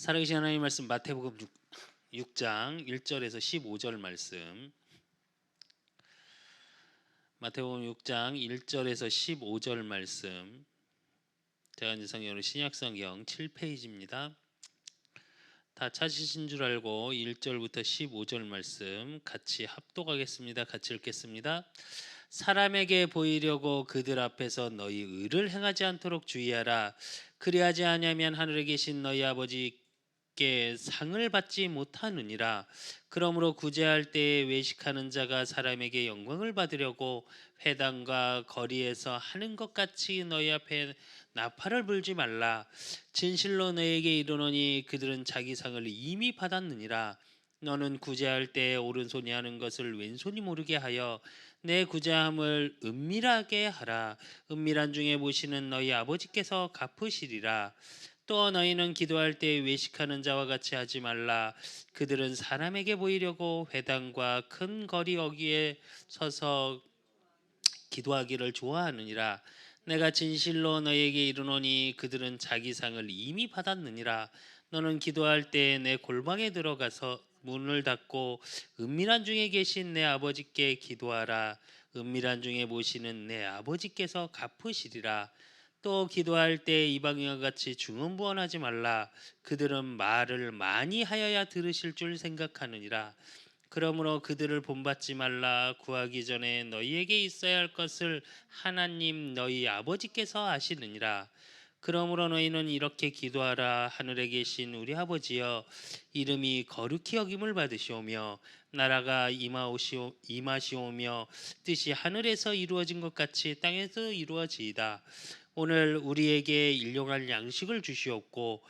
살아계신 하나님 말씀 마태복음 6장 1절에서 15절 말씀. 마태복음 6장 1절에서 15절 말씀. 제가 이제 성경으로 신약성경 7페이지입니다. 다 찾으신 줄 알고 1절부터 15절 말씀 같이 합독하겠습니다. 같이 읽겠습니다. 사람에게 보이려고 그들 앞에서 너희 의를 행하지 않도록 주의하라. 그리하지 아니하면 하늘에 계신 너희 아버지께 상을 받지 못하느니라. 그러므로 구제할 때에 외식하는 자가 사람에게 영광을 받으려고 회당과 거리에서 하는 것 같이 너희 앞에 나팔을 불지 말라. 진실로 너에게 이르노니 그들은 자기 상을 이미 받았느니라. 너는 구제할 때에 오른손이 하는 것을 왼손이 모르게 하여 내 구제함을 은밀하게 하라. 은밀한 중에 보시는 너희 아버지께서 갚으시리라. 또 너희는 기도할 때 외식하는 자와 같이 하지 말라. 그들은 사람에게 보이려고 회당과 큰 거리 어귀에 서서 기도하기를 좋아하느니라. 내가 진실로 너희에게 이르노니 그들은 자기 상을 이미 받았느니라. 너는 기도할 때 내 골방에 들어가서 문을 닫고 은밀한 중에 계신 내 아버지께 기도하라. 은밀한 중에 보시는 내 아버지께서 갚으시리라. 또 기도할 때 이방인과 같이 중언부언하지 말라. 그들은 말을 많이 하여야 들으실 줄 생각하느니라. 그러므로 그들을 본받지 말라. 구하기 전에 너희에게 있어야 할 것을 하나님 너희 아버지께서 아시느니라. 그러므로 너희는 이렇게 기도하라. 하늘에 계신 우리 아버지여, 이름이 거룩히 여김을 받으시오며 나라가 임하시오며 뜻이 하늘에서 이루어진 것 같이 땅에서 이루어지이다. 오늘 우리에게 일용할 양식을 주시옵고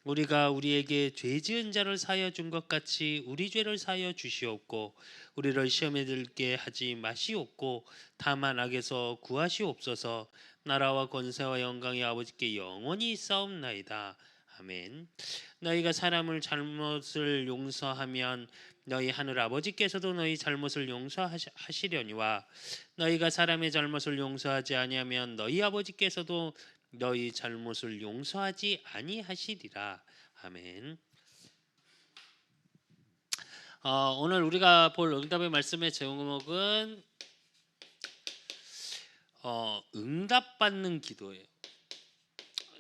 우리가 우리에게 죄 지은 자를 사하여 준 것 같이 우리 죄를 사하여 주시옵고 우리를 시험에 들게 하지 마시옵고 다만 악에서 구하시옵소서. 나라와 권세와 영광이 아버지께 영원히 있사옵나이다. 아멘. 너희가 사람을 잘못을 용서하면 너희 하늘 아버지께서도 너희 잘못을 용서하시려니와 너희가 사람의 잘못을 용서하지 아니하면 너희 아버지께서도 너희 잘못을 용서하지 아니하시리라. 아멘. 오늘 우리가 볼 응답의 말씀의 제목은 응답받는 기도예요.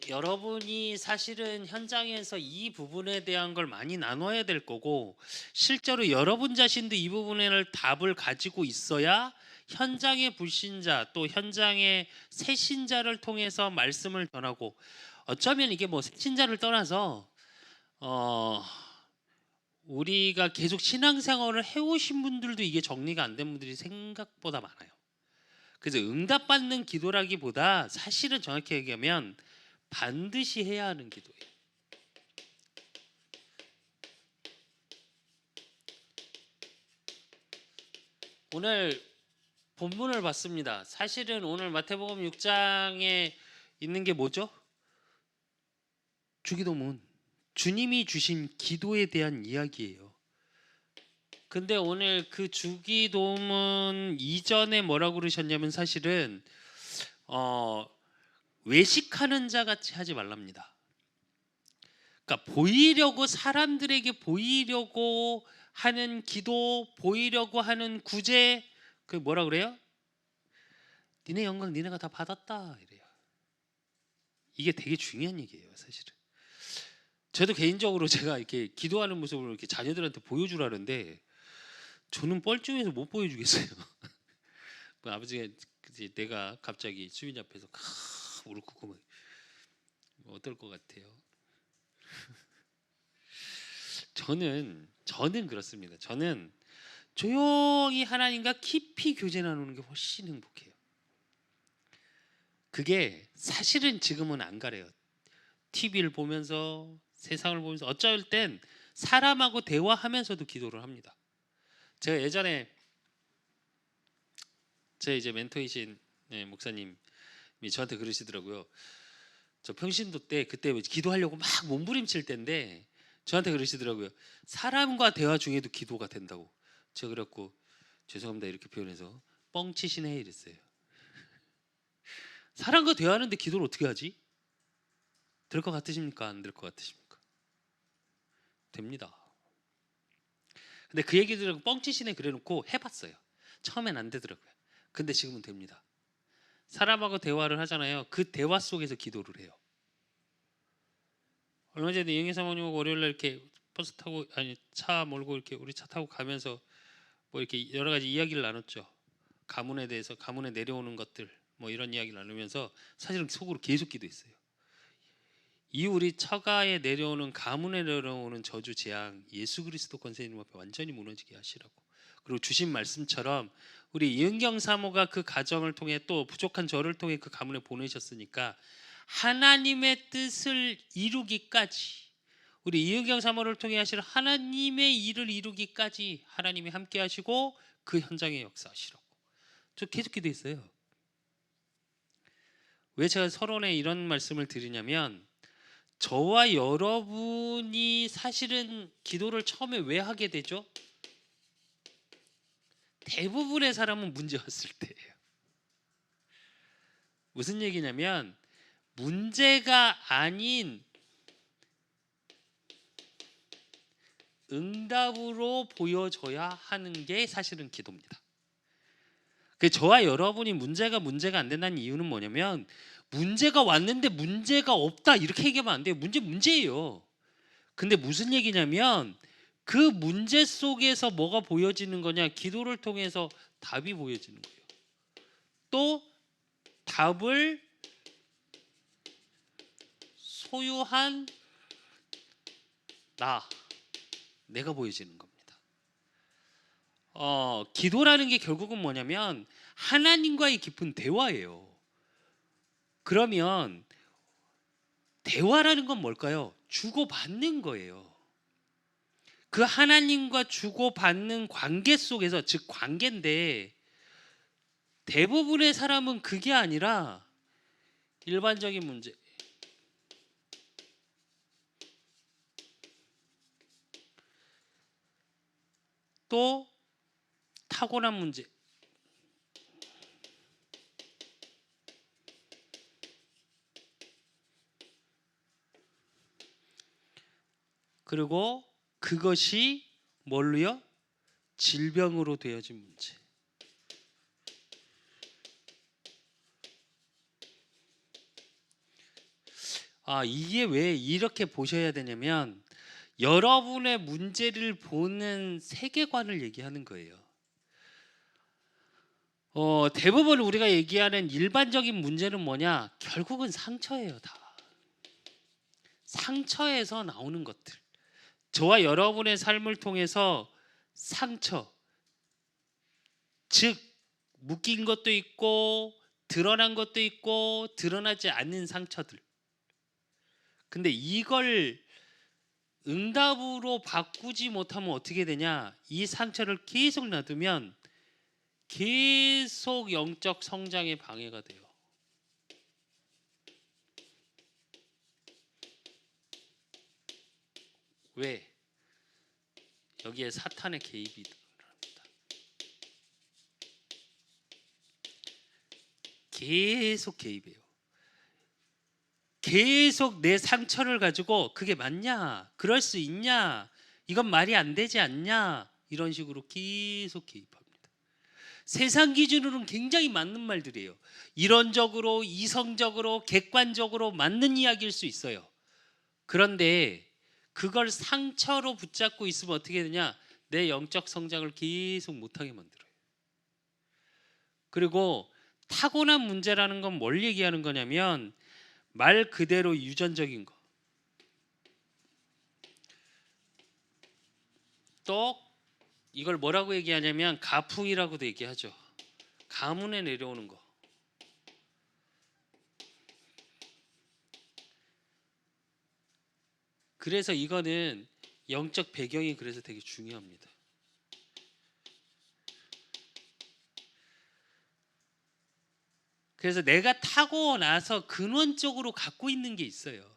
여러분이 사실은 현장에서 이 부분에 대한 걸 많이 나눠야 될 거고 실제로 여러분 자신도 이 부분에 답을 가지고 있어야 현장의 불신자 또 현장의 새신자를 통해서 말씀을 전하고 어쩌면 이게 뭐 새신자를 떠나서 우리가 계속 신앙생활을 해오신 분들도 이게 정리가 안 된 분들이 생각보다 많아요. 그래서 응답받는 기도라기보다 사실은 정확히 얘기하면 반드시 해야 하는 기도예요. 오늘 본문을 봤습니다. 사실은 오늘 마태복음 6장에 있는 게 뭐죠? 주기도문. 주님이 주신 기도에 대한 이야기예요. 근데 오늘 그 주기도문 이전에 뭐라고 그러셨냐면 사실은 외식하는 자 같이 하지 말랍니다. 그러니까 보이려고 사람들에게 보이려고 하는 기도, 보이려고 하는 구제, 그 뭐라 그래요? 니네 영광 니네가 다 받았다 이래요. 이게 되게 중요한 얘기예요, 사실은. 저도 개인적으로 제가 이렇게 기도하는 모습을 이렇게 자녀들한테 보여주라는데 저는 뻘쭘해서 못 보여주겠어요. 아버지가 내가 갑자기 수빈이 앞에서 울컥하면 어떨 것 같아요? 저는 그렇습니다. 저는 조용히 하나님과 깊이 교제 나누는 게 훨씬 행복해요. 그게 사실은 지금은 안 가래요. TV를 보면서 세상을 보면서 어쩔 땐 사람하고 대화하면서도 기도를 합니다. 제가 예전에 제 이제 멘토이신 목사님이 저한테 그러시더라고요. 저 평신도 때 그때 기도하려고 막 몸부림칠 때인데 저한테 그러시더라고요. 사람과 대화 중에도 기도가 된다고. 제가 그랬고 죄송합니다 이렇게 표현해서 뻥치시네 이랬어요. 사람과 대화하는데 기도를 어떻게 하지? 될 것 같으십니까? 안 될 것 같으십니까? 됩니다. 근데 그 얘기 들으고 뻥치시네 그래놓고 해봤어요. 처음엔 안 되더라고요. 근데 지금은 됩니다. 사람하고 대화를 하잖아요. 그 대화 속에서 기도를 해요. 얼마 전에 이영희 사모님하고 월요일날 이렇게 버스 타고 아니 차 몰고 이렇게 우리 차 타고 가면서 뭐 이렇게 여러 가지 이야기를 나눴죠. 가문에 대해서 가문에 내려오는 것들 뭐 이런 이야기를 나누면서 사실은 속으로 계속 기도했어요. 이 우리 처가에 내려오는 가문에 내려오는 저주 재앙 예수 그리스도 권세님 앞에 완전히 무너지게 하시라고. 그리고 주신 말씀처럼 우리 이은경 사모가 그 가정을 통해 또 부족한 저를 통해 그 가문에 보내셨으니까 하나님의 뜻을 이루기까지 우리 이은경 사모를 통해 하실 하나님의 일을 이루기까지 하나님이 함께 하시고 그 현장에 역사하시라고. 저 계속 기도했어요. 왜 제가 서론에 이런 말씀을 드리냐면 저와 여러분이 사실은 기도를 처음에 왜 하게 되죠? 대부분의 사람은 문제 왔을 때예요. 무슨 얘기냐면 문제가 아닌 응답으로 보여줘야 하는 게 사실은 기도입니다. 저와 여러분이 문제가 안 된다는 이유는 뭐냐면 문제가 왔는데 문제가 없다 이렇게 얘기하면 안 돼요. 문제예요. 근데 무슨 얘기냐면 그 문제 속에서 뭐가 보여지는 거냐? 기도를 통해서 답이 보여지는 거예요. 또 답을 소유한 내가 보여지는 겁니다. 기도라는 게 결국은 뭐냐면 하나님과의 깊은 대화예요. 그러면 대화라는 건 뭘까요? 주고받는 거예요. 그 하나님과 주고받는 관계 속에서, 즉 관계인데 대부분의 사람은 그게 아니라 일반적인 문제, 또 타고난 문제, 그리고 그것이 뭘로요? 질병으로 되어진 문제. 이게 왜 이렇게 보셔야 되냐면 여러분의 문제를 보는 세계관을 얘기하는 거예요. 대부분 우리가 얘기하는 일반적인 문제는 뭐냐? 결국은 상처예요. 다 상처에서 나오는 것들. 저와 여러분의 삶을 통해서 상처, 즉 묶인 것도 있고 드러난 것도 있고 드러나지 않는 상처들. 근데 이걸 응답으로 바꾸지 못하면 어떻게 되냐? 이 상처를 계속 놔두면 계속 영적 성장에 방해가 돼요. 왜? 여기에 사탄의 개입이 일어납니다. 계속 개입해요. 계속 내 상처를 가지고 그게 맞냐? 그럴 수 있냐? 이건 말이 안 되지 않냐? 이런 식으로 계속 개입합니다. 세상 기준으로는 굉장히 맞는 말들이에요. 이론적으로, 이성적으로, 객관적으로 맞는 이야기일 수 있어요. 그런데 그걸 상처로 붙잡고 있으면 어떻게 되냐? 내 영적 성장을 계속 못하게 만들어요. 그리고 타고난 문제라는 건 뭘 얘기하는 거냐면 말 그대로 유전적인 거. 또 이걸 뭐라고 얘기하냐면 가풍이라고도 얘기하죠. 가문에 내려오는 거. 그래서 이거는 영적 배경이 그래서 되게 중요합니다. 그래서 내가 타고나서 근원적으로 갖고 있는 게 있어요.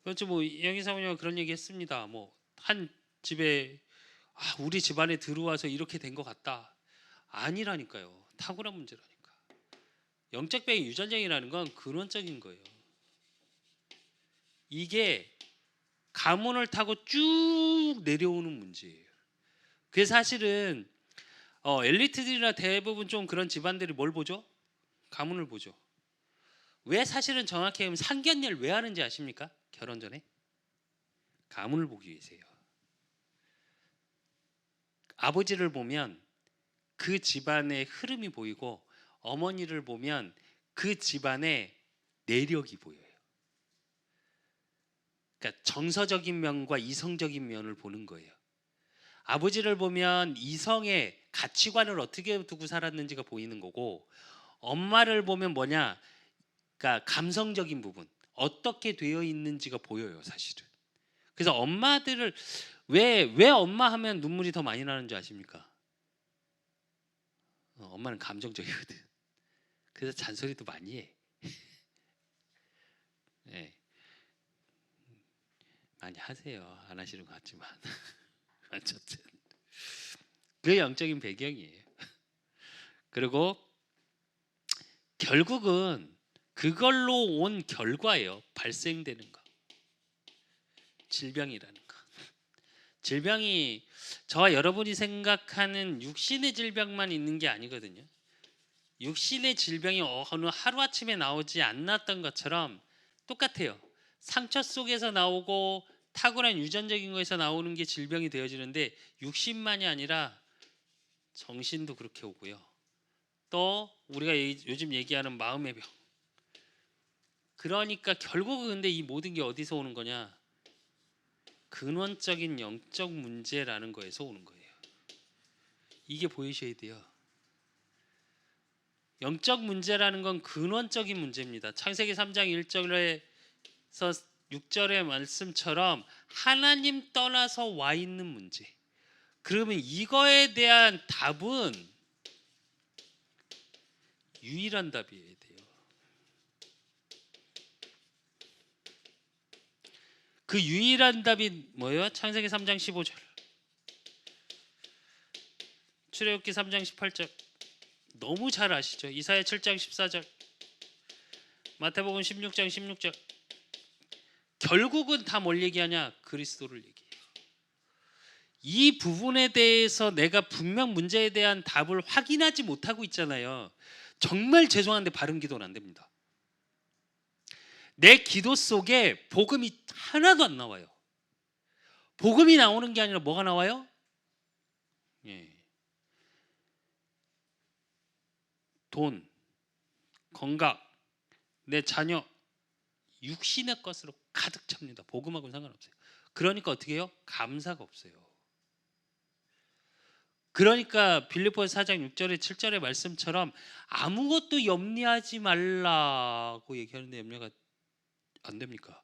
그렇죠. 뭐 영희 사모님가 그런 얘기 했습니다. 뭐 한 집에 우리 집안에 들어와서 이렇게 된 것 같다. 아니라니까요. 타고난 문제라니까. 영적 배경 유전적이라는 건 근원적인 거예요. 이게 가문을 타고 쭉 내려오는 문제예요. 그게 사실은 엘리트들이나 대부분 좀 그런 집안들이 뭘 보죠? 가문을 보죠. 왜 사실은 정확히 하면 상견례를 왜 하는지 아십니까? 결혼 전에 가문을 보기 위해서요. 아버지를 보면 그 집안의 흐름이 보이고 어머니를 보면 그 집안의 내력이 보여요. 그러니까 정서적인 면과 이성적인 면을 보는 거예요. 아버지를 보면 이성의 가치관을 어떻게 두고 살았는지가 보이는 거고, 엄마를 보면 뭐냐? 그러니까 감성적인 부분, 어떻게 되어 있는지가 보여요, 사실은. 그래서 엄마들을 왜 엄마 하면 눈물이 더 많이 나는 줄 아십니까? 엄마는 감정적이거든. 그래서 잔소리도 많이 해. 네. 많이 하세요. 안 하시는 것 같지만 어쨌든 그 영적인 배경이에요. 그리고 결국은 그걸로 온 결과예요. 발생되는 거. 질병이라는 거. 질병이 저와 여러분이 생각하는 육신의 질병만 있는 게 아니거든요. 육신의 질병이 어느 하루아침에 나오지 않았던 것처럼 똑같아요. 상처 속에서 나오고 탁월한 유전적인 거에서 나오는 게 질병이 되어지는데, 육신만이 아니라 정신도 그렇게 오고요. 또 우리가 요즘 얘기하는 마음의 병. 그러니까 결국은 근데 이 모든 게 어디서 오는 거냐? 근원적인 영적 문제라는 거에서 오는 거예요. 이게 보이셔야 돼요. 영적 문제라는 건 근원적인 문제입니다. 창세기 3장 1절에서 6절의 말씀처럼 하나님 떠나서 와 있는 문제. 그러면 이거에 대한 답은 유일한 답이어야 돼요. 그 유일한 답이 뭐예요? 창세기 3장 15절, 출애굽기 3장 18절, 너무 잘 아시죠? 이사야 7장 14절, 마태복음 16장 16절. 결국은 다 뭘 얘기하냐? 그리스도를 얘기해요. 이 부분에 대해서 내가 분명 문제에 대한 답을 확인하지 못하고 있잖아요. 정말 죄송한데 바른 기도는 안 됩니다. 내 기도 속에 복음이 하나도 안 나와요. 복음이 나오는 게 아니라 뭐가 나와요? 돈, 건강, 내 자녀, 육신의 것으로 가득 찹니다. 복음하고는 상관없어요. 그러니까 어떻게 해요? 감사가 없어요. 그러니까 빌립보서 4장 6절에 7절의 말씀처럼 아무것도 염려하지 말라고 얘기하는데 염려가 안 됩니까?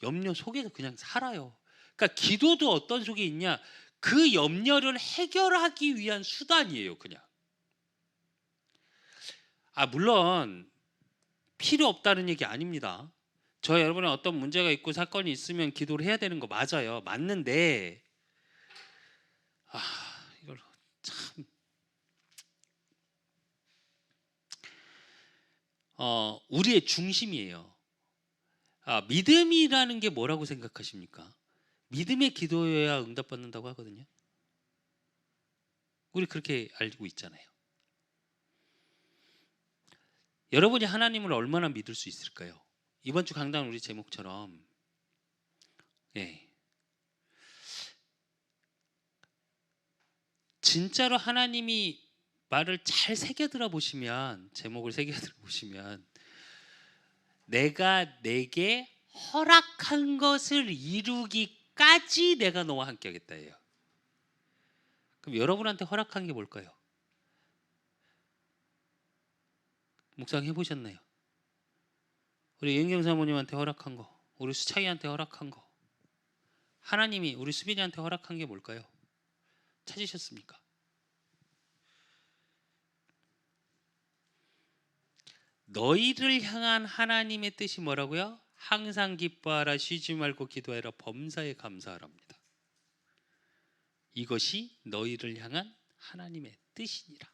염려 속에서 그냥 살아요. 그러니까 기도도 어떤 속에 있냐? 그 염려를 해결하기 위한 수단이에요, 그냥. 물론 필요 없다는 얘기 아닙니다. 저 여러분의 어떤 문제가 있고 사건이 있으면 기도를 해야 되는 거 맞아요. 맞는데 이걸 참 우리의 중심이에요. 믿음이라는 게 뭐라고 생각하십니까? 믿음의 기도여야 응답받는다고 하거든요. 우리 그렇게 알고 있잖아요. 여러분이 하나님을 얼마나 믿을 수 있을까요? 이번 주 강단 우리 제목처럼 진짜로 하나님이 말을 잘 새겨들어 보시면, 제목을 새겨들어 보시면 내가 내게 허락한 것을 이루기까지 내가 너와 함께 하겠다예요. 그럼 여러분한테 허락한 게 뭘까요? 묵상해 보셨나요? 우리 윤경 사모님한테 허락한 거, 우리 수창이한테 허락한 거, 하나님이 우리 수빈이한테 허락한 게 뭘까요? 찾으셨습니까? 너희를 향한 하나님의 뜻이 뭐라고요? 항상 기뻐하라, 쉬지 말고 기도하라, 범사에 감사하랍니다. 이것이 너희를 향한 하나님의 뜻이니라.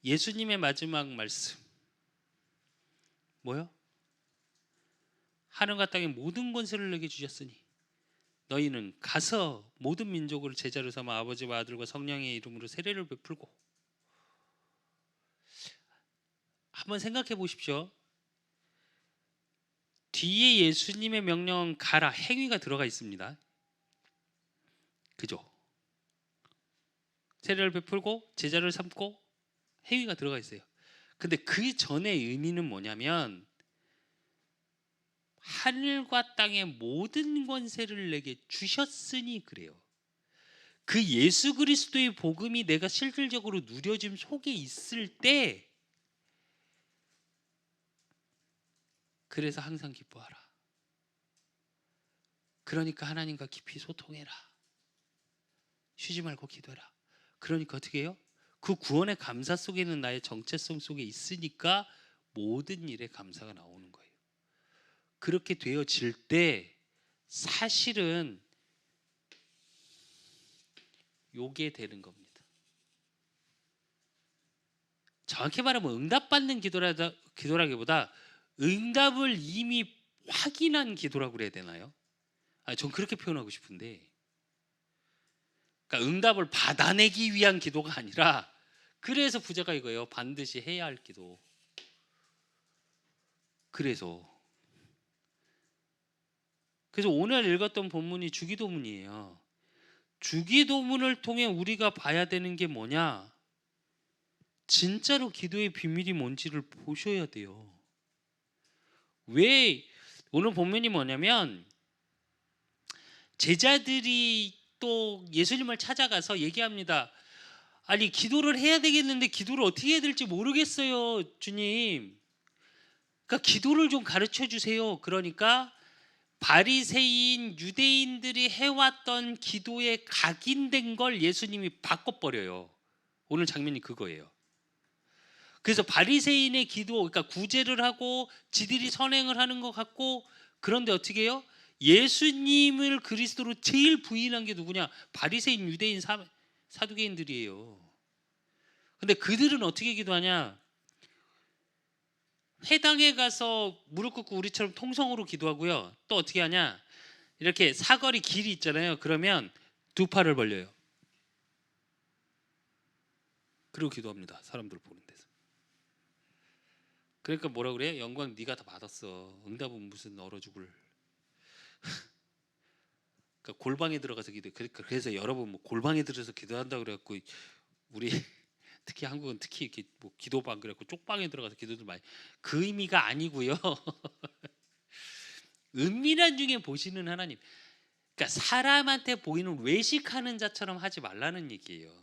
예수님의 마지막 말씀 뭐요? 하늘과 땅의 모든 권세를 내게 주셨으니 너희는 가서 모든 민족을 제자로 삼아 아버지와 아들과 성령의 이름으로 세례를 베풀고. 한번 생각해 보십시오. 뒤에 예수님의 명령은 가라, 행위가 들어가 있습니다. 그죠? 세례를 베풀고 제자를 삼고 행위가 들어가 있어요. 근데 그 전의 의미는 뭐냐면 하늘과 땅의 모든 권세를 내게 주셨으니 그래요. 그 예수 그리스도의 복음이 내가 실질적으로 누려짐 속에 있을 때, 그래서 항상 기뻐하라. 그러니까 하나님과 깊이 소통해라. 쉬지 말고 기도해라. 그러니까 어떻게 해요? 그 구원의 감사 속에는 나의 정체성 속에 있으니까 모든 일에 감사가 나오는 거예요. 그렇게 되어질 때 사실은 요게 되는 겁니다. 정확히 말하면 응답받는 기도라기보다 응답을 이미 확인한 기도라고 그래야 되나요? 전 그렇게 표현하고 싶은데, 그러니까 응답을 받아내기 위한 기도가 아니라, 그래서 부제가 이거예요. 반드시 해야 할 기도. 그래서 오늘 읽었던 본문이 주기도문이에요. 주기도문을 통해 우리가 봐야 되는 게 뭐냐? 진짜로 기도의 비밀이 뭔지를 보셔야 돼요. 왜 오늘 본문이 뭐냐면, 제자들이 또 예수님을 찾아가서 얘기합니다. 아니, 기도를 해야 되겠는데 기도를 어떻게 해야 될지 모르겠어요, 주님. 그러니까 기도를 좀 가르쳐 주세요. 그러니까 바리새인 유대인들이 해왔던 기도에 각인된 걸 예수님이 바꿔버려요. 오늘 장면이 그거예요. 그래서 바리새인의 기도, 그러니까 구제를 하고 지들이 선행을 하는 것 같고, 그런데 어떻게 해요? 예수님을 그리스도로 제일 부인한 게 누구냐? 바리새인 유대인 사두개인들이에요. 근데 그들은 어떻게 기도하냐? 회당에 가서 무릎 꿇고 우리처럼 통성으로 기도하고요. 또 어떻게 하냐? 이렇게 사거리 길이 있잖아요. 그러면 두 팔을 벌려요. 그리고 기도합니다. 사람들 보는 데서. 그러니까 뭐라 그래? 영광 네가 다 받았어. 응답은 무슨 얼어 죽을. 그러니까 골방에 들어가서 기도. 그래서 여러분 뭐 골방에 들어서 기도한다 그래갖고 우리 특히 한국은 특히 이렇게 뭐 기도방 그래갖고 쪽방에 들어가서 기도들 많이. 그 의미가 아니고요. 은밀한 중에 보시는 하나님. 그러니까 사람한테 보이는 외식하는 자처럼 하지 말라는 얘기예요.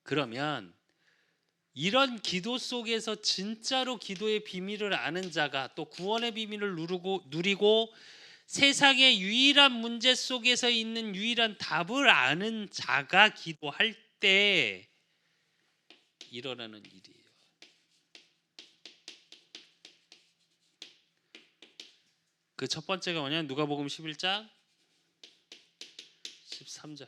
그러면 이런 기도 속에서 진짜로 기도의 비밀을 아는 자가, 또 구원의 비밀을 누리고 세상의 유일한 문제 속에서 있는 유일한 답을 아는 자가 기도할 때 일어나는 일이에요. 그 첫 번째가 뭐냐면 누가복음 11장 13절.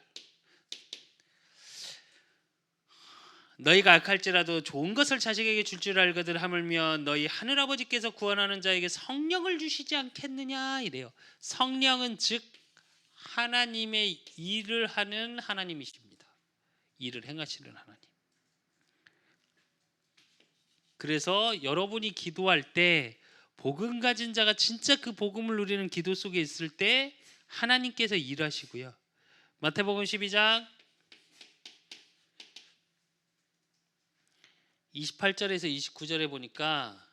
너희가 악할지라도 좋은 것을 자식에게 줄 줄 알거든 하물며 너희 하늘아버지께서 구원하는 자에게 성령을 주시지 않겠느냐 이래요. 성령은 즉 하나님의 일을 하는 하나님이십니다. 일을 행하시는 하나님. 그래서 여러분이 기도할 때 복음 가진 자가 진짜 그 복음을 누리는 기도 속에 있을 때 하나님께서 일하시고요. 마태복음 12장 28절에서 29절에 보니까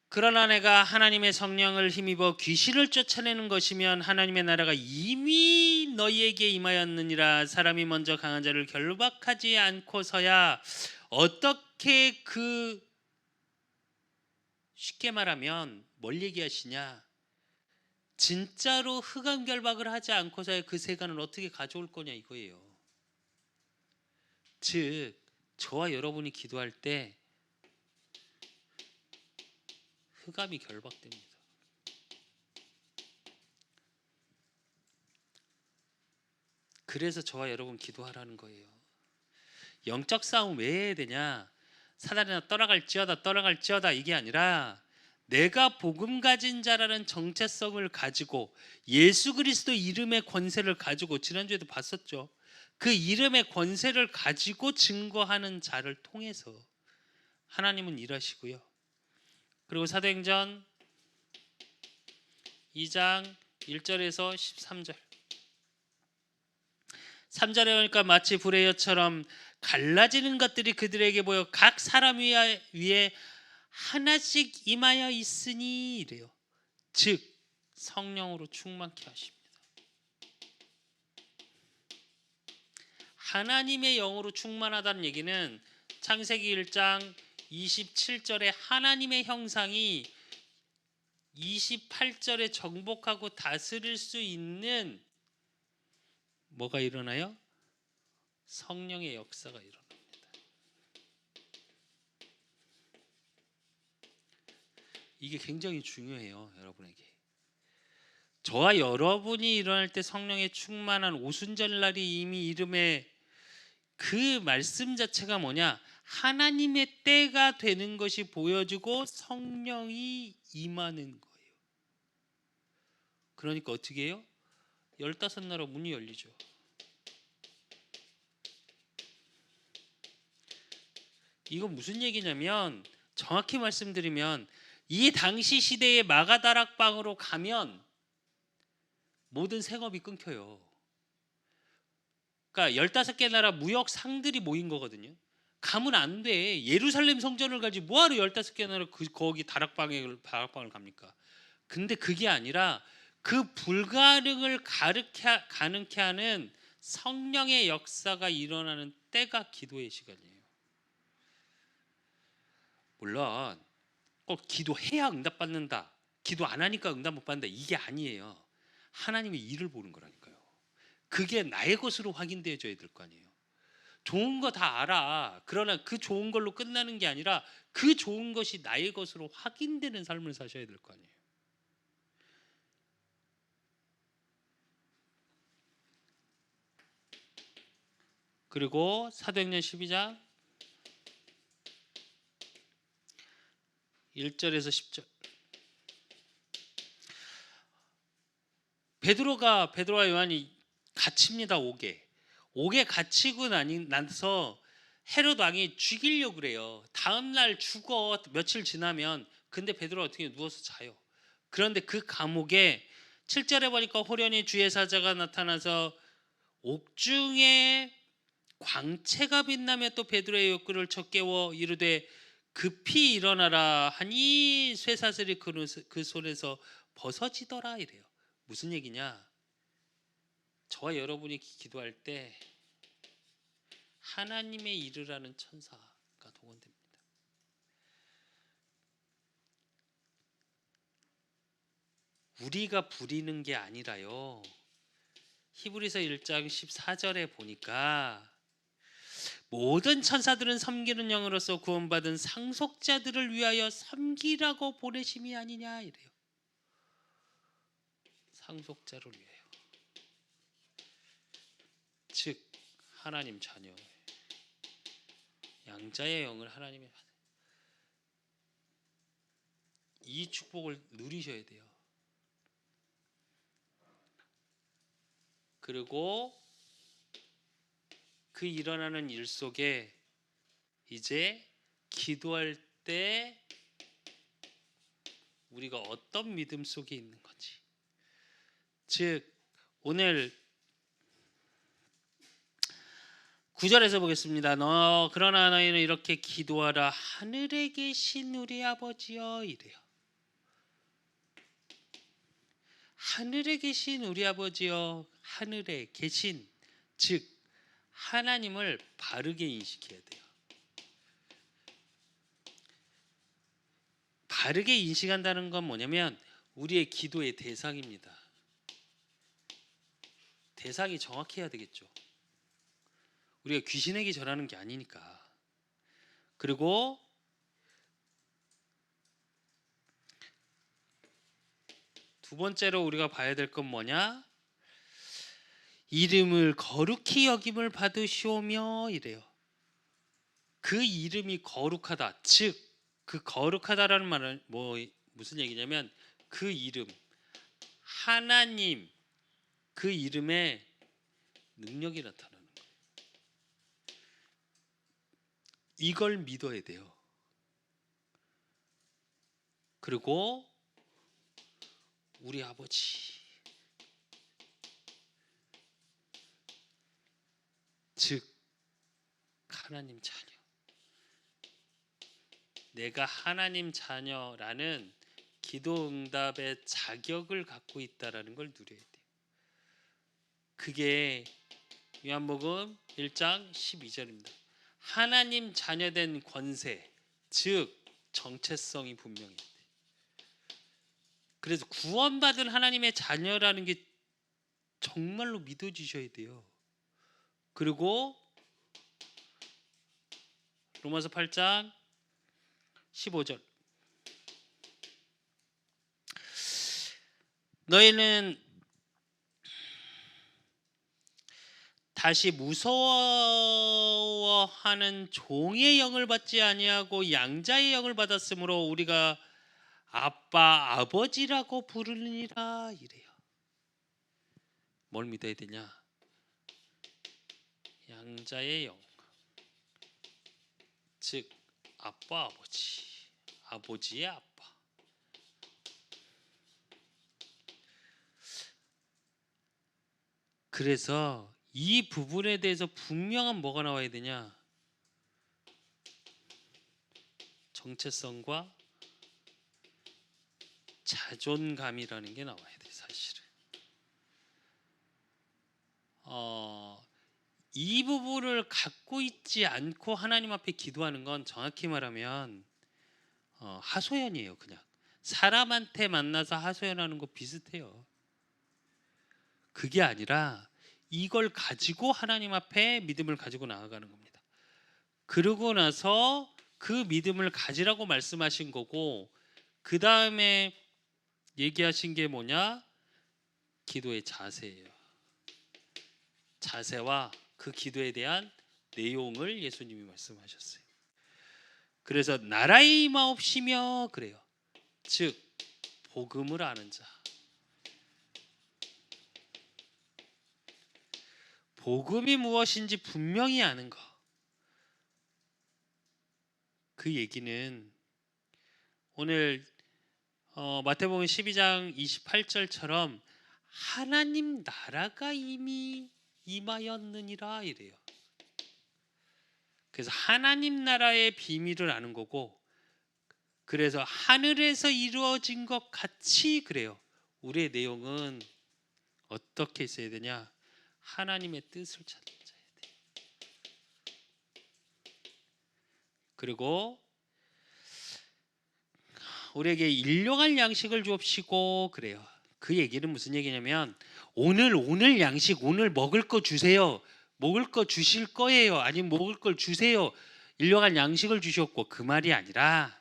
그러나 내가 하나님의 성령을 힘입어 귀신을 쫓아내는 것이면 하나님의 나라가 이미 너희에게 임하였느니라. 사람이 먼저 강한 자를 결박하지 않고서야 어떻게 쉽게 말하면 뭘 얘기하시냐? 진짜로 흑암 결박을 하지 않고서야 그 세간을 어떻게 가져올 거냐 이거예요. 즉 저와 여러분이 기도할 때 흑암이 결박됩니다. 그래서 저와 여러분 기도하라는 거예요. 영적 싸움 왜 해야 되냐? 사단이나 떠나갈지어다 이게 아니라 내가 복음 가진 자라는 정체성을 가지고 예수 그리스도 이름의 권세를 가지고 지난주에도 봤었죠. 그 이름의 권세를 가지고 증거하는 자를 통해서 하나님은 일하시고요. 그리고 사도행전 2장 1절에서 13절 3절에 보니까 마치 불의 혀처럼 갈라지는 것들이 그들에게 보여 각 사람 위에 하나씩 임하여 있으니 이래요. 즉 성령으로 충만케 하십니다. 하나님의 영으로 충만하다는 얘기는 창세기 1장 27절에 하나님의 형상이 28절에 정복하고 다스릴 수 있는 뭐가 일어나요? 성령의 역사가 일어납니다. 이게 굉장히 중요해요, 여러분에게. 저와 여러분이 일어날 때 성령의 충만한 오순절날이 이미 이름에 그 말씀 자체가 뭐냐? 하나님의 때가 되는 것이 보여지고 성령이 임하는 거예요. 그러니까 어떻게 해요? 15나라 문이 열리죠. 이건 무슨 얘기냐면 정확히 말씀드리면 이 당시 시대의 마가다락방으로 가면 모든 생업이 끊겨요. 그러니까 15개 나라 무역 상들이 모인 거거든요. 가면 안 돼. 예루살렘 성전을 가지 뭐하러 15개 나라 거기 다락방을 갑니까? 근데 그게 아니라 그 불가능을 가능케 하는 성령의 역사가 일어나는 때가 기도의 시간이에요. 물론 꼭 기도해야 응답받는다, 기도 안 하니까 응답 못 받는다, 이게 아니에요. 하나님의 일을 보는 거라니까요. 그게 나의 것으로 확인되어져야 될 거 아니에요. 좋은 거 다 알아. 그러나 그 좋은 걸로 끝나는 게 아니라 그 좋은 것이 나의 것으로 확인되는 삶을 사셔야 될 거 아니에요. 그리고 사도행전 12장 1절에서 10절 베드로와 요한이 갇힙니다. 옥에 갇히고 나서 헤롯 왕이 죽이려고 그래요. 다음 날 죽어, 며칠 지나면. 근데 베드로가 어떻게 누워서 자요. 그런데 그 감옥에 7절에 보니까 호련히 주의 사자가 나타나서 옥중에 광채가 빛나며 또 베드로의 욕구를 척깨워 이르되 급히 일어나라 하니 쇠사슬이 그 손에서 벗어지더라 이래요. 무슨 얘기냐? 저와 여러분이 기도할 때 하나님의 일을 하는 천사가 동원됩니다. 우리가 부리는 게 아니라요. 히브리서 1장 14절에 보니까 모든 천사들은 섬기는 영으로서 구원받은 상속자들을 위하여 섬기라고 보내심이 아니냐 이래요. 상속자를 위하여. 즉 하나님 자녀, 양자의 영을 하나님의 이 축복을 누리셔야 돼요. 그리고 그 일어나는 일 속에 이제 기도할 때 우리가 어떤 믿음 속에 있는 건지. 즉 오늘 9절에서 보겠습니다. 그러나 너희는 이렇게 기도하라. 하늘에 계신 우리 아버지여 이래요. 하늘에 계신 우리 아버지여, 하늘에 계신, 즉 하나님을 바르게 인식해야 돼요. 바르게 인식한다는 건 뭐냐면 우리의 기도의 대상입니다. 대상이 정확해야 되겠죠. 우리가 귀신에게 절하는 게 아니니까. 그리고 두 번째로 우리가 봐야 될 건 뭐냐? 이름을 거룩히 여김을 받으시오며 이래요. 그 이름이 거룩하다. 즉 그 거룩하다라는 말은 무슨 얘기냐면 그 이름 하나님 그 이름에 능력이 나타나는 거예요. 이걸 믿어야 돼요. 그리고 우리 아버지 즉 하나님 자녀 내가 하나님 자녀라는 기도 응답의 자격을 갖고 있다라는 걸 누려야 돼요. 그게 요한복음 1장 12절입니다. 하나님 자녀된 권세 즉 정체성이 분명해야 돼요. 그래서 구원받은 하나님의 자녀라는 게 정말로 믿어지셔야 돼요. 그리고 로마서 8장 15절 너희는 다시 무서워하는 종의 영을 받지 아니하고 양자의 영을 받았으므로 우리가 아빠 아버지라고 부르느니라 이래요. 뭘 믿어야 되냐? 양자의 영 즉 아빠 아버지 아버지의 아빠 그래서 이 부분에 대해서 분명한 뭐가 나와야 되냐? 정체성과 자존감이라는 게 나와야 돼 사실은. 이 부분을 갖고 있지 않고 하나님 앞에 기도하는 건 정확히 말하면 하소연이에요. 그냥 사람한테 만나서 하소연하는 거 비슷해요. 그게 아니라 이걸 가지고 하나님 앞에 믿음을 가지고 나아가는 겁니다. 그러고 나서 그 믿음을 가지라고 말씀하신 거고 그 다음에 얘기하신 게 뭐냐? 기도의 자세예요. 자세와 그 기도에 대한 내용을 예수님이 말씀하셨어요. 그래서 나라의 임하옵시며 그래요. 즉 복음을 아는 자. 복음이 무엇인지 분명히 아는 것. 그 얘기는 오늘 마태복음 12장 28절처럼 하나님 나라가 이미 임하였느니라 이래요. 그래서 하나님 나라의 비밀을 아는 거고 그래서 하늘에서 이루어진 것 같이 그래요. 우리의 내용은 어떻게 있어야 되냐? 하나님의 뜻을 찾아야 돼. 그리고 우리에게 일용할 양식을 주옵시고 그래요. 그 얘기는 무슨 얘기냐면 오늘 양식 오늘 먹을 거 주세요. 먹을 거 주실 거예요. 아니면 먹을 걸 주세요. 일용할 양식을 주셨고 그 말이 아니라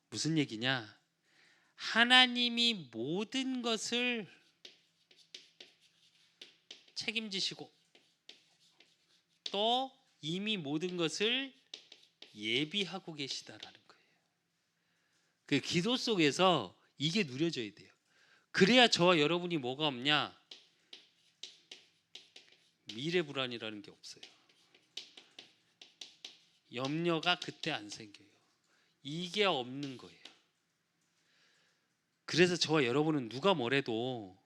무슨 얘기냐? 하나님이 모든 것을 책임지시고 또 이미 모든 것을 예비하고 계시다라는 거예요. 그 기도 속에서 이게 누려져야 돼요. 그래야 저와 여러분이 뭐가 없냐? 미래 불안이라는 게 없어요. 염려가 그때 안 생겨요. 이게 없는 거예요. 그래서 저와 여러분은 누가 뭐래도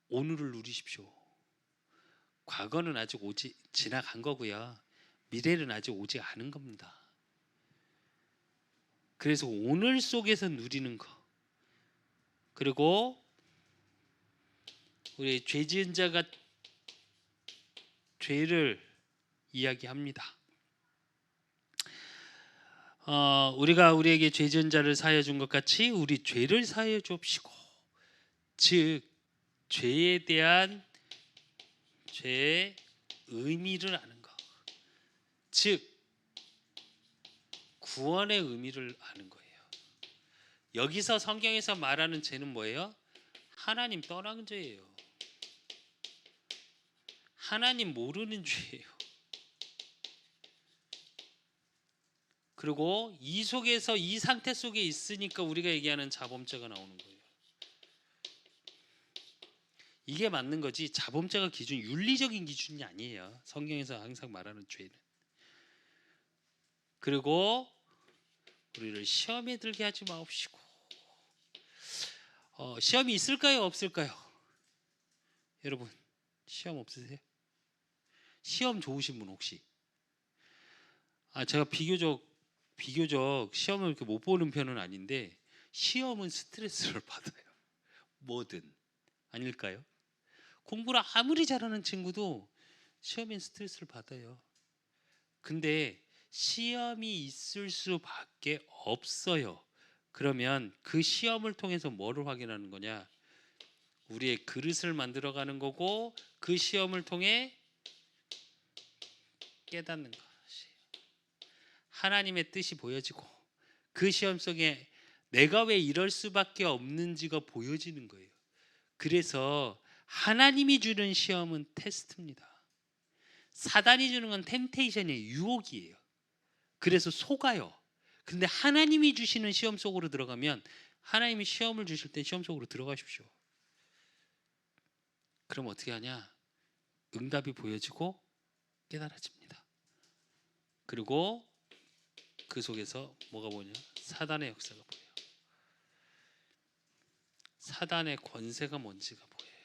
오늘을 누리십시오. 과거는 아직 지나간 거고요. 미래는 아직 오지 않은 겁니다. 그래서 오늘 속에서 누리는 거. 그리고 우리 죄 지은 자가 죄를 이야기합니다. 우리가 우리에게 죄 지은 자를 사하여 준 것 같이 우리 죄를 사하여 주옵시고 즉 죄에 대한 죄의 의미를 아는 것. 즉 구원의 의미를 아는 거예요. 여기서 성경에서 말하는 죄는 뭐예요? 하나님 떠난 죄예요. 하나님 모르는 죄예요. 그리고 이 속에서 이 상태 속에 있으니까 우리가 얘기하는 자범죄가 나오는 거예요. 이게 맞는 거지. 자범죄가 기준, 윤리적인 기준이 아니에요. 성경에서 항상 말하는 죄는. 그리고 우리를 시험에 들게 하지 마옵시고. 시험이 있을까요? 없을까요? 여러분 시험 없으세요? 시험 좋으신 분 혹시? 제가 비교적 시험을 이렇게 못 보는 편은 아닌데 시험은 스트레스를 받아요. 뭐든 아닐까요? 공부를 아무리 잘하는 친구도 시험엔 스트레스를 받아요. 근데 시험이 있을 수밖에 없어요. 그러면 그 시험을 통해서 뭐를 확인하는 거냐? 우리의 그릇을 만들어가는 거고 그 시험을 통해 깨닫는 것이 하나님의 뜻이 보여지고 그 시험 속에 내가 왜 이럴 수밖에 없는지가 보여지는 거예요. 그래서 하나님이 주는 시험은 테스트입니다. 사단이 주는 건 템테이션이에요. 유혹이에요. 그래서 속아요. 근데 하나님이 주시는 시험 속으로 들어가면 하나님이 시험을 주실 때 시험 속으로 들어가십시오. 그럼 어떻게 하냐? 응답이 보여지고 깨달아집니다. 그리고 그 속에서 뭐가 보냐? 사단의 역사가 보여요. 사단의 권세가 뭔지가 보여요.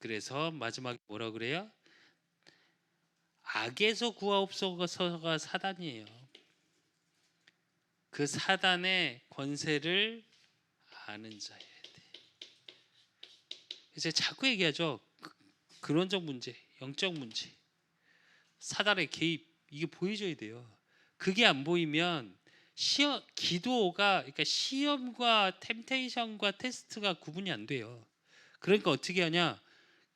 그래서 마지막에 뭐라 그래요? 악에서 구하옵소서가 사단이에요. 그 사단의 권세를 아는 자여야 돼. 이제 자꾸 얘기하죠. 근원적 문제, 영적 문제, 사단의 개입 이게 보여줘야 돼요. 그게 안 보이면 기도가 그러니까 시험과 템테이션과 테스트가 구분이 안 돼요. 그러니까 어떻게 하냐?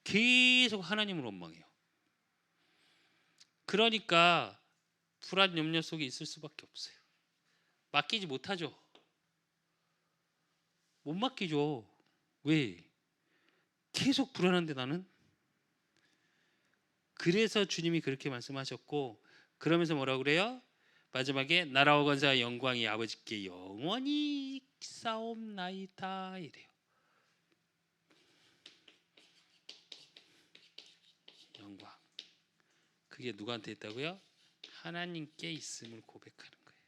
계속 하나님을 원망해요. 그러니까 불안 염려 속에 있을 수밖에 없어요. 맡기지 못하죠. 못 맡기죠. 왜? 계속 불안한데 나는? 그래서 주님이 그렇게 말씀하셨고 그러면서 뭐라고 그래요? 마지막에 나라와 권세와 영광이 아버지께 영원히 싸움나이다 이래요. 영광. 그게 누구한테 있다고요? 하나님께 있음을 고백하는 거예요.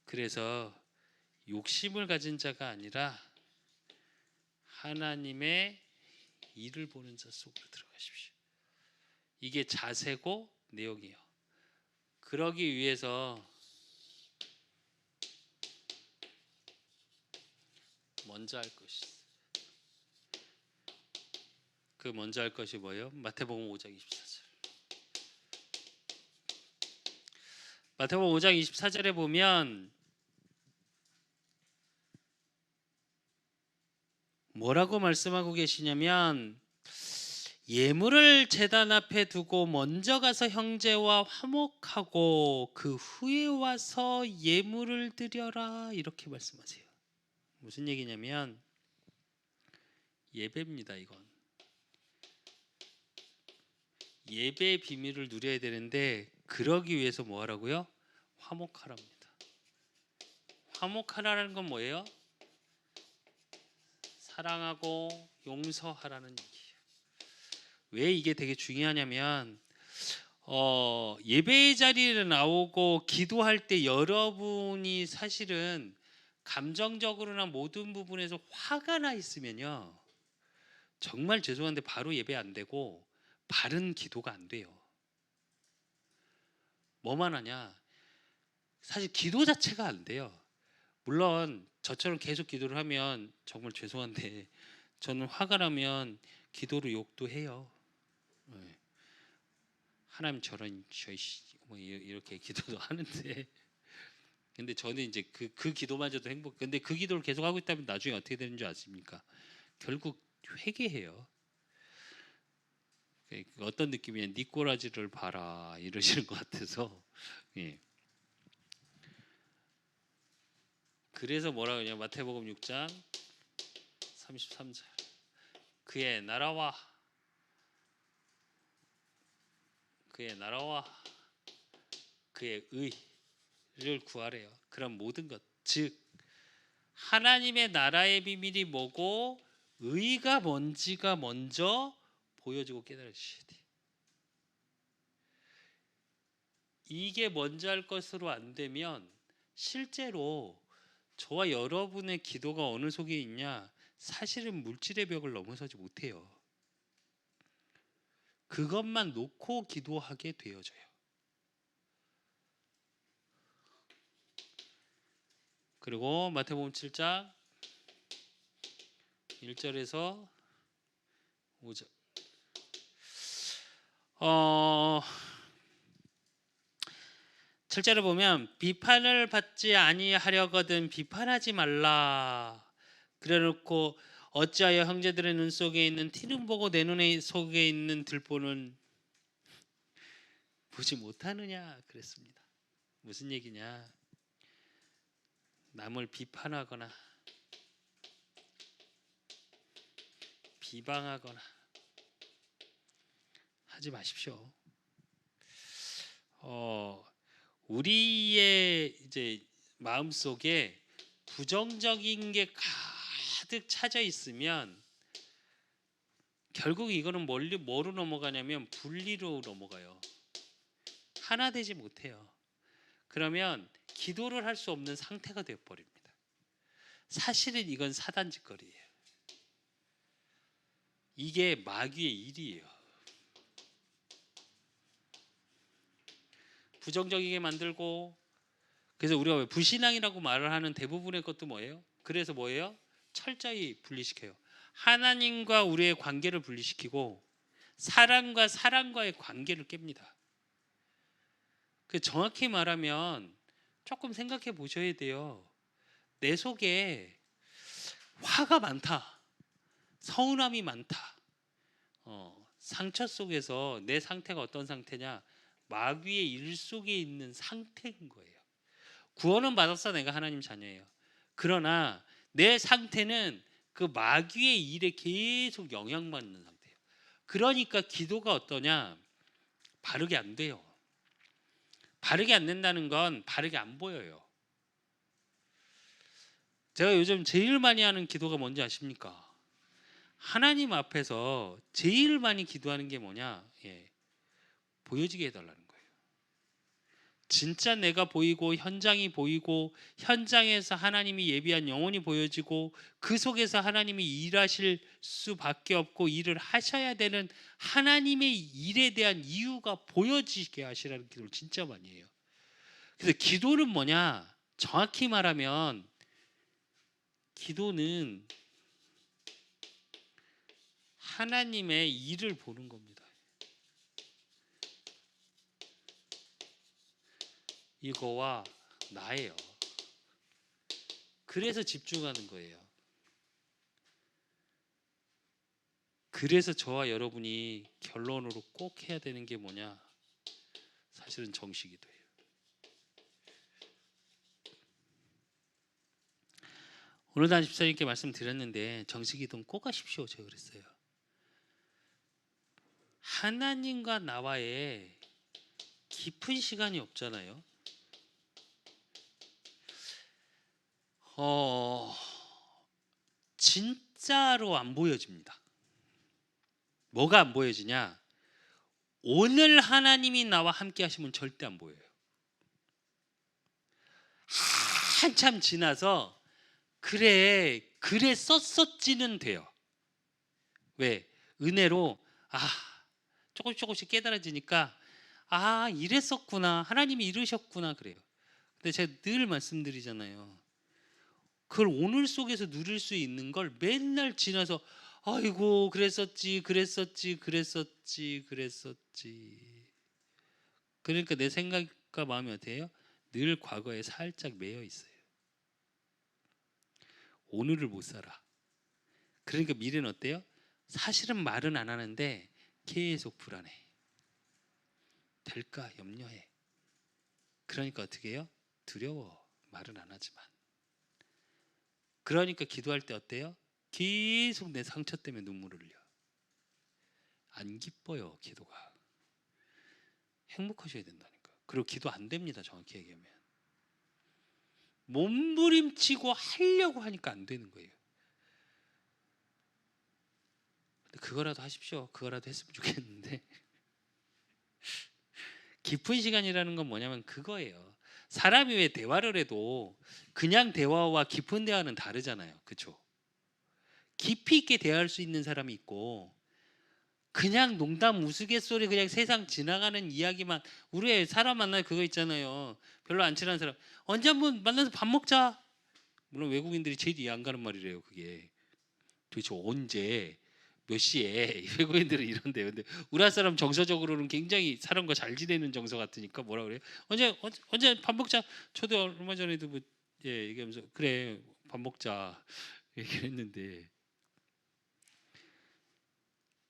그래서 욕심을 가진 자가 아니라 하나님의 일을 보는 자 속으로 들어가십시오. 이게 자세고 내용이에요. 그러기 위해서 먼저 할 것이 그 먼저 할 것이 뭐예요? 마태복음 5장 24절. 마태복음 5장 24절에 보면 뭐라고 말씀하고 계시냐면 예물을 제단 앞에 두고 먼저 가서 형제와 화목하고 그 후에 와서 예물을 드려라 이렇게 말씀하세요. 무슨 얘기냐면 예배입니다. 이건 예배의 비밀을 누려야 되는데 그러기 위해서 뭐 하라고요? 화목하랍니다. 화목하라는 건 뭐예요? 사랑하고 용서하라는 얘기예요. 왜 이게 되게 중요하냐면 예배의 자리에 나오고 기도할 때 여러분이 사실은 감정적으로나 모든 부분에서 화가 나 있으면요 정말 죄송한데 바로 예배 안 되고 바른 기도가 안 돼요. 뭐만 하냐? 사실 기도 자체가 안 돼요. 물론 저처럼 계속 기도를 하면 정말 죄송한데 저는 화가 나면 기도로 욕도 해요. 네. 하나님 저런 뭐 이렇게 기도도 하는데 근데 저는 이제 그 기도마저도 행복. 근데 그 기도를 계속 하고 있다면 나중에 어떻게 되는 줄 아십니까? 결국 회개해요. 어떤 느낌이냐? 네 꼬라지를 봐라 이러시는 것 같아서. 예. 그래서 뭐라 그러냐? 마태복음 6장 33절. 그의 나라와 그의 나라와 그의 의를 구하래요. 그런 모든 것, 즉 하나님의 나라의 비밀이 뭐고 의가 뭔지가 먼저 보여주고 깨달아 주셔야 돼. 이게 먼저 할 것으로 안 되면 실제로 저와 여러분의 기도가 어느 속에 있냐? 사실은 물질의 벽을 넘어서지 못해요. 그것만 놓고 기도하게 되어져요. 그리고 마태복음 7장 1절에서 5절. 7절을 보면 비판을 받지 아니하려거든 비판하지 말라. 그래놓고 어찌하여 형제들의 눈 속에 있는 티는 보고 내 눈에 속에 있는 들보는 보지 못하느냐 그랬습니다. 무슨 얘기냐? 남을 비판하거나 비방하거나 하지 마십시오. 우리의 이제 마음 속에 부정적인 게 가득 차져 있으면 결국 이거는 뭐로 넘어가냐면 분리로 넘어가요. 하나 되지 못해요. 그러면 기도를 할 수 없는 상태가 되어 버립니다. 사실은 이건 사단 짓거리예요. 이게 마귀의 일이에요. 부정적이게 만들고, 그래서 우리가 왜 불신앙이라고 말을 하는 대부분의 것도 뭐예요? 그래서 뭐예요? 철저히 분리시켜요. 하나님과 우리의 관계를 분리시키고 사람과 사람과의 관계를 깹니다. 그 정확히 말하면 조금 생각해 보셔야 돼요. 내 속에 화가 많다, 서운함이 많다, 상처 속에서 내 상태가 어떤 상태냐? 마귀의 일 속에 있는 상태인 거예요. 구원은 받았어, 내가 하나님 자녀예요. 그러나 내 상태는 그 마귀의 일에 계속 영향받는 상태예요. 그러니까 기도가 어떠냐? 바르게 안 돼요. 바르게 안 된다는 건 바르게 안 보여요. 제가 요즘 제일 많이 하는 기도가 뭔지 아십니까? 하나님 앞에서 제일 많이 기도하는 게 뭐냐? 보여지게 해달라는 거예요. 진짜 내가 보이고 현장이 보이고 현장에서 하나님이 예비한 영혼이 보여지고 그 속에서 하나님이 일하실 수밖에 없고 일을 하셔야 되는 하나님의 일에 대한 이유가 보여지게 하시라는 기도를 진짜 많이 해요. 그래서 기도는 뭐냐? 정확히 말하면 기도는 하나님의 일을 보는 겁니다. 이거와 나예요. 그래서 집중하는 거예요. 그래서 저와 여러분이 결론으로 꼭 해야 되는 게 뭐냐? 사실은 정식기도예요. 오늘 단 집사님께 말씀드렸는데 정식기도는 꼭 하십시오. 제가 그랬어요. 하나님과 나와의 깊은 시간이 없잖아요. 진짜로 안 보여집니다. 뭐가 안 보여지냐? 오늘 하나님이 나와 함께 하시면 절대 안 보여요. 한참 지나서 그래 썼었지는 돼요. 왜? 은혜로 조금씩 깨달아지니까 이랬었구나, 하나님이 이러셨구나 그래요. 근데 제가 늘 말씀드리잖아요. 그걸 오늘 속에서 누릴 수 있는 걸 맨날 지나서 아이고 그랬었지. 그러니까 내 생각과 마음이 어때요? 늘 과거에 살짝 매여 있어요. 오늘을 못 살아. 그러니까 미래는 어때요? 사실은 말은 안 하는데 계속 불안해. 될까 염려해. 그러니까 어떻게 해요? 두려워. 말은 안 하지만. 그러니까 기도할 때 어때요? 계속 내 상처 때문에 눈물을 흘려. 안 기뻐요, 기도가. 행복하셔야 된다니까. 그리고 기도 안 됩니다. 정확히 얘기하면 몸부림치고 하려고 하니까 안 되는 거예요. 근데 그거라도 하십시오. 그거라도 했으면 좋겠는데 깊은 시간이라는 건 뭐냐면 그거예요. 사람이 왜 대화를 해도 그냥 대화와 깊은 대화는 다르잖아요. 그렇죠? 깊이 있게 대화할 수 있는 사람이 있고 그냥 농담 우스갯소리 그냥 세상 지나가는 이야기만 우리 사람 만나면 그거 있잖아요. 별로 안 친한 사람 언제 한번 만나서 밥 먹자. 물론 외국인들이 제일 이해 안 가는 말이래요. 그게 도대체 언제 몇 시에 외국인들은 이런데요. 근데 우리나라 사람 정서적으로는 굉장히 사람과 잘 지내는 정서 같으니까 뭐라 그래요? 언제 밥 먹자. 저도 얼마 전에도 뭐 얘기하면서 그래 밥 먹자 얘기를 했는데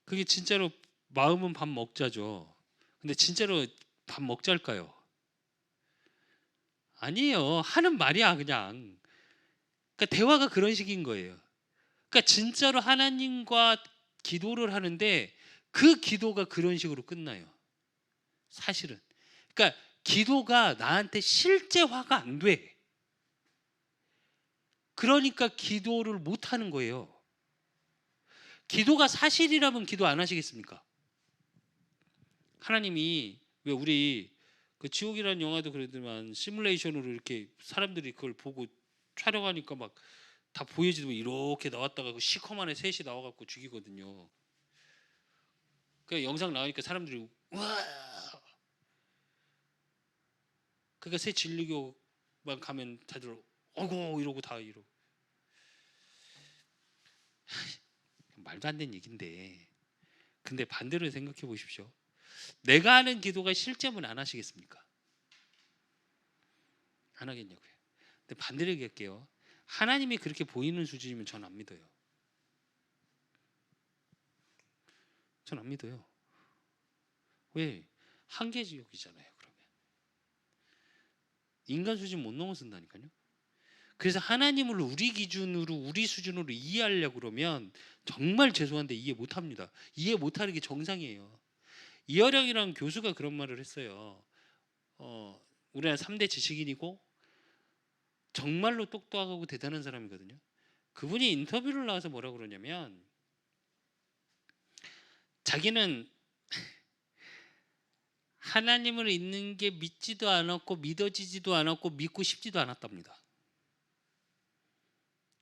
그게 진짜로 마음은 밥 먹자죠. 근데 진짜로 밥 먹자일까요? 아니에요. 하는 말이야 그냥. 그러니까 대화가 그런 식인 거예요. 그러니까 진짜로 하나님과 기도를 하는데 그 기도가 그런 식으로 끝나요. 사실은. 그러니까 기도가 나한테 실제화가 안 돼. 그러니까 기도를 못 하는 거예요. 기도가 사실이라면 기도 안 하시겠습니까? 하나님이 왜 우리 그 지옥이라는 영화도 그러더만 시뮬레이션으로 이렇게 사람들이 그걸 보고 촬영하니까 막 다 보여지고 이렇게 나왔다가 그 시커먼에 셋이 나와갖고 죽이거든요. 그 영상 나오니까 사람들이 와. 그러니까 새 진리교만 가면 다들 어고 이러고 다 이러고 말도 안 되는 얘긴데. 근데 반대로 생각해 보십시오. 내가 하는 기도가 실제면 안 하시겠습니까? 안 하겠냐고요. 근데 반대로 얘기할게요. 하나님이 그렇게 보이는 수준이면 전 안 믿어요. 전 안 믿어요. 왜? 한계지역이잖아요. 그러면 인간 수준 못 넘어선다니까요. 그래서 하나님을 우리 기준으로 우리 수준으로 이해하려고 그러면 정말 죄송한데 이해 못합니다. 이해 못하는 게 정상이에요. 이어령이라는 교수가 그런 말을 했어요. 우리나라 3대 지식인이고 정말로 똑똑하고 대단한 사람이거든요. 그분이 인터뷰를 나와서 뭐라고 그러냐면 자기는 하나님을 있는 게 믿지도 않았고 믿어지지도 않았고 믿고 싶지도 않았답니다.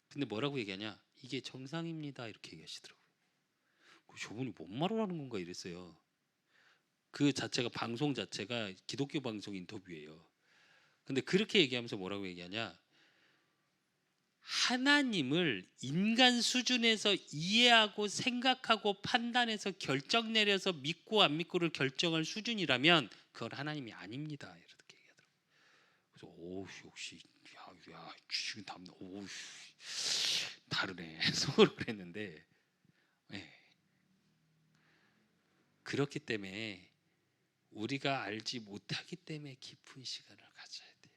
근데 뭐라고 얘기하냐? 이게 정상입니다. 이렇게 얘기하시더라고요. 저분이 뭔 말을 하는 건가 이랬어요. 그 자체가 방송 자체가 기독교 방송 인터뷰예요. 근데 그렇게 얘기하면서 뭐라고 얘기하냐? 하나님을 인간 수준에서 이해하고 생각하고 판단해서 결정 내려서 믿고 안 믿고를 결정할 수준이라면 그건 하나님이 아닙니다. 이렇게 얘기하더라고요. 그래서 오 역시 야 지금 담는 오 다르네 속으로 그랬는데 네. 그렇기 때문에 우리가 알지 못하기 때문에 깊은 시간을 가져야 돼요.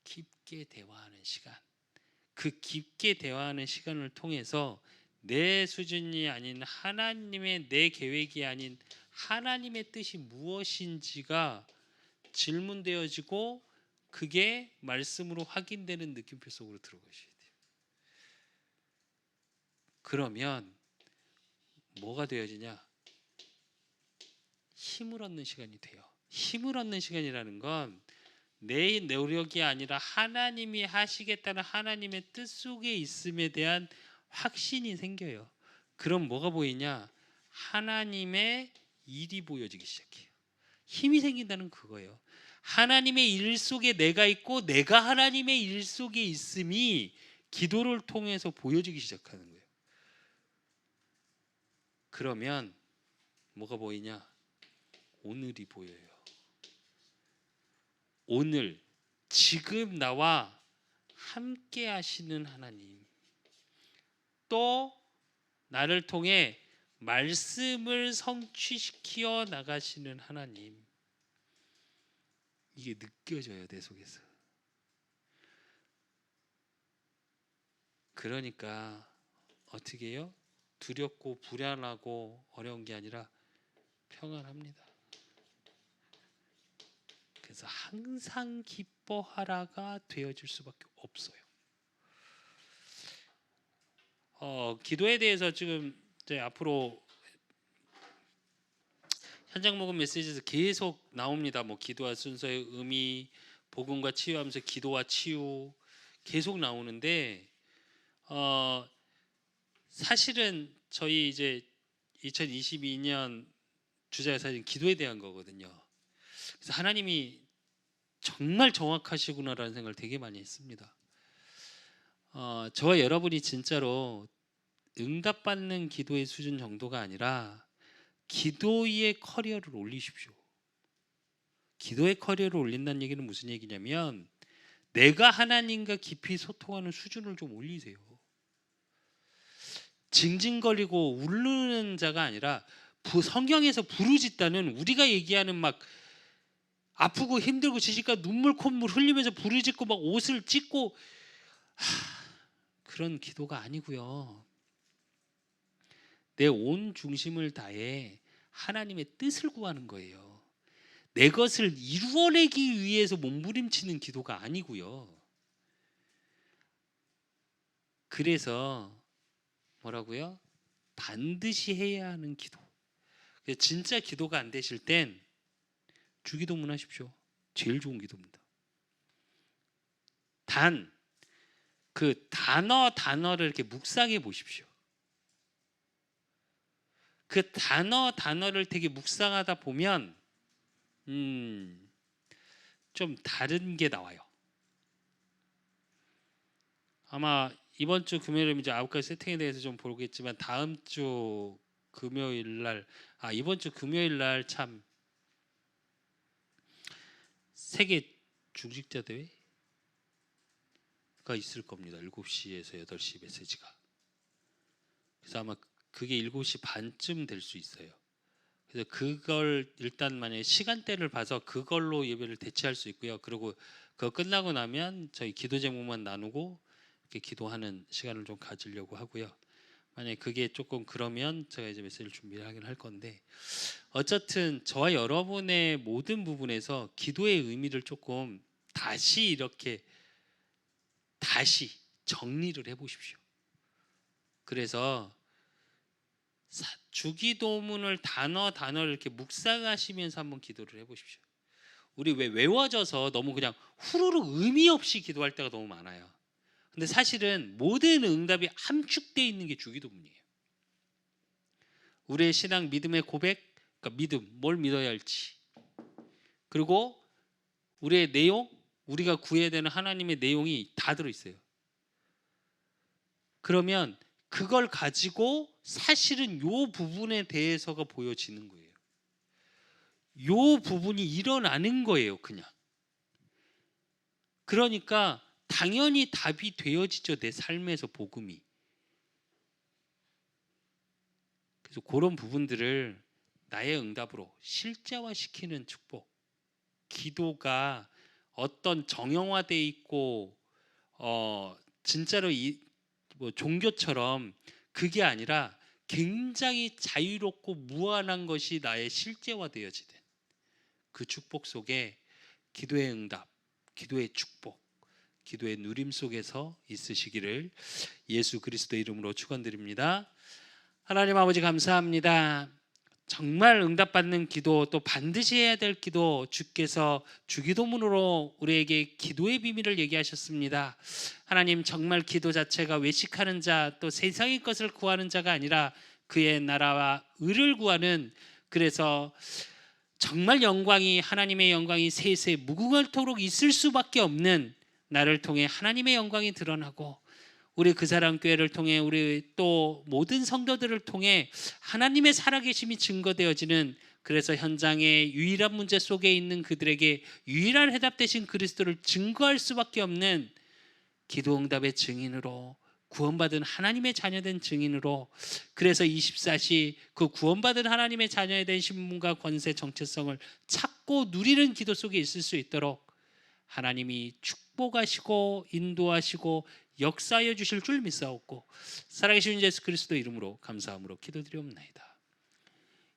깊게 대화하는 시간. 그 깊게 대화하는 시간을 통해서 내 수준이 아닌 하나님의 내 계획이 아닌 하나님의 뜻이 무엇인지가 질문되어지고 그게 말씀으로 확인되는 느낌표 속으로 들어가셔야 돼요. 그러면 뭐가 되어지냐? 힘을 얻는 시간이 돼요. 힘을 얻는 시간이라는 건 내 노력이 아니라 하나님이 하시겠다는 하나님의 뜻 속에 있음에 대한 확신이 생겨요. 그럼 뭐가 보이냐? 하나님의 일이 보여지기 시작해요. 힘이 생긴다는 그거예요. 하나님의 일 속에 내가 있고 내가 하나님의 일 속에 있음이 기도를 통해서 보여지기 시작하는 거예요. 그러면 뭐가 보이냐? 오늘이 보여요. 오늘 지금 나와 함께 하시는 하나님, 또 나를 통해 말씀을 성취시켜 나가시는 하나님, 이게 느껴져요 내 속에서. 그러니까 어떻게 해요? 두렵고 불안하고 어려운 게 아니라 평안합니다. 그래서 항상 기뻐하라가 되어질 수밖에 없어요. 기도에 대해서 지금 이제 앞으로 현장 목음 메시지에서 계속 나옵니다. 뭐 기도와 순서의 의미, 복음과 치유하면서 기도와 치유 계속 나오는데 사실은 저희 이제 2022년 주제가 사실 기도에 대한 거거든요. 그래서 하나님이 정말 정확하시구나라는 생각을 되게 많이 했습니다. 저와 여러분이 진짜로 응답받는 기도의 수준 정도가 아니라 기도의 커리어를 올리십시오. 기도의 커리어를 올린다는 얘기는 무슨 얘기냐면 내가 하나님과 깊이 소통하는 수준을 좀 올리세요. 징징거리고 울르는 자가 아니라 성경에서 부르짖다는 우리가 얘기하는 막 아프고 힘들고 지식과 눈물 콧물 흘리면서 부르짖고 막 옷을 찢고 그런 기도가 아니고요. 내 온 중심을 다해 하나님의 뜻을 구하는 거예요. 내 것을 이루어내기 위해서 몸부림치는 기도가 아니고요. 그래서 뭐라고요? 반드시 해야 하는 기도. 진짜 기도가 안 되실 땐 주기도문 하십시오. 제일 좋은 기도입니다. 단 그 단어를 이렇게 묵상해 보십시오. 그 단어를 되게 묵상하다 보면 좀 다른 게 나와요. 아마 이번 주 금요일에 이제 9가지 세팅에 대해서 좀 보겠지만 다음 주 금요일 날 이번 주 금요일 날 참 세계 중직자 대회가 있을 겁니다. 7시에서 8시 메시지가. 그래서 아마 그게 7시 반쯤 될 수 있어요. 그래서 그걸 일단 만약에 시간대를 봐서 그걸로 예배를 대체할 수 있고요. 그리고 그거 끝나고 나면 저희 기도 제목만 나누고 이렇게 기도하는 시간을 좀 가지려고 하고요. 만약에 그게 조금 그러면 제가 이제 메시지를 준비를 하긴 할 건데 어쨌든 저와 여러분의 모든 부분에서 기도의 의미를 조금 다시 정리를 해보십시오. 그래서 주기도문을 단어를 이렇게 묵상하시면서 한번 기도를 해보십시오. 우리 왜 외워져서 너무 그냥 후루룩 의미 없이 기도할 때가 너무 많아요. 근데 사실은 모든 응답이 함축되어 있는 게 주기도문이에요. 우리의 신앙 믿음의 고백, 그러니까 믿음, 뭘 믿어야 할지, 그리고 우리의 내용, 우리가 구해야 되는 하나님의 내용이 다 들어있어요. 그러면 그걸 가지고 사실은 요 부분에 대해서가 보여지는 거예요. 요 부분이 일어나는 거예요, 그냥. 그러니까 당연히 답이 되어지죠, 내 삶에서 복음이. 그래서 그런 부분들을 나의 응답으로 실제화시키는 축복. 기도가 어떤 정형화돼 있고 진짜로 뭐 종교처럼 그게 아니라 굉장히 자유롭고 무한한 것이 나의 실제화되어지는 그 축복 속에 기도의 응답, 기도의 축복, 기도의 누림 속에서 있으시기를 예수 그리스도의 이름으로 축원드립니다. 하나님 아버지 감사합니다. 정말 응답받는 기도, 또 반드시 해야 될 기도, 주께서 주기도문으로 우리에게 기도의 비밀을 얘기하셨습니다. 하나님, 정말 기도 자체가 외식하는 자, 또 세상의 것을 구하는 자가 아니라 그의 나라와 의를 구하는, 그래서 정말 하나님의 영광이 세세 무궁할토록 있을 수밖에 없는, 나를 통해 하나님의 영광이 드러나고 우리 그 사람 교회를 통해 우리 또 모든 성도들을 통해 하나님의 살아계심이 증거되어지는, 그래서 현장의 유일한 문제 속에 있는 그들에게 유일한 해답 되신 그리스도를 증거할 수밖에 없는 기도응답의 증인으로, 구원받은 하나님의 자녀된 증인으로, 그래서 24시 그 구원받은 하나님의 자녀에 대한 신분과 권세 정체성을 찾고 누리는 기도 속에 있을 수 있도록 하나님이 축복하시고 인도하시고 역사하여 주실 줄 믿사옵고 살아계신 예수 그리스도 이름으로 감사함으로 기도드리옵나이다.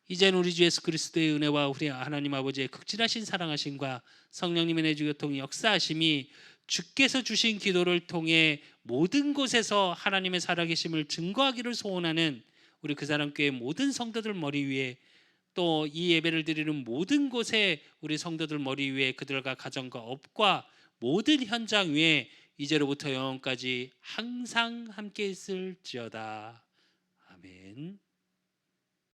이제는 우리 주 예수 그리스도의 은혜와 우리 하나님 아버지의 극진하신 사랑하심과 성령님의 내주 교통 역사하심이 주께서 주신 기도를 통해 모든 곳에서 하나님의 살아계심을 증거하기를 소원하는 우리 그 사람 교회 모든 성도들 머리 위에, 또 이 예배를 드리는 모든 곳에 우리 성도들 머리 위에, 그들과 가정과 업과 모든 현장 위에 이제로부터 영원까지 항상 함께 있을지어다. 아멘.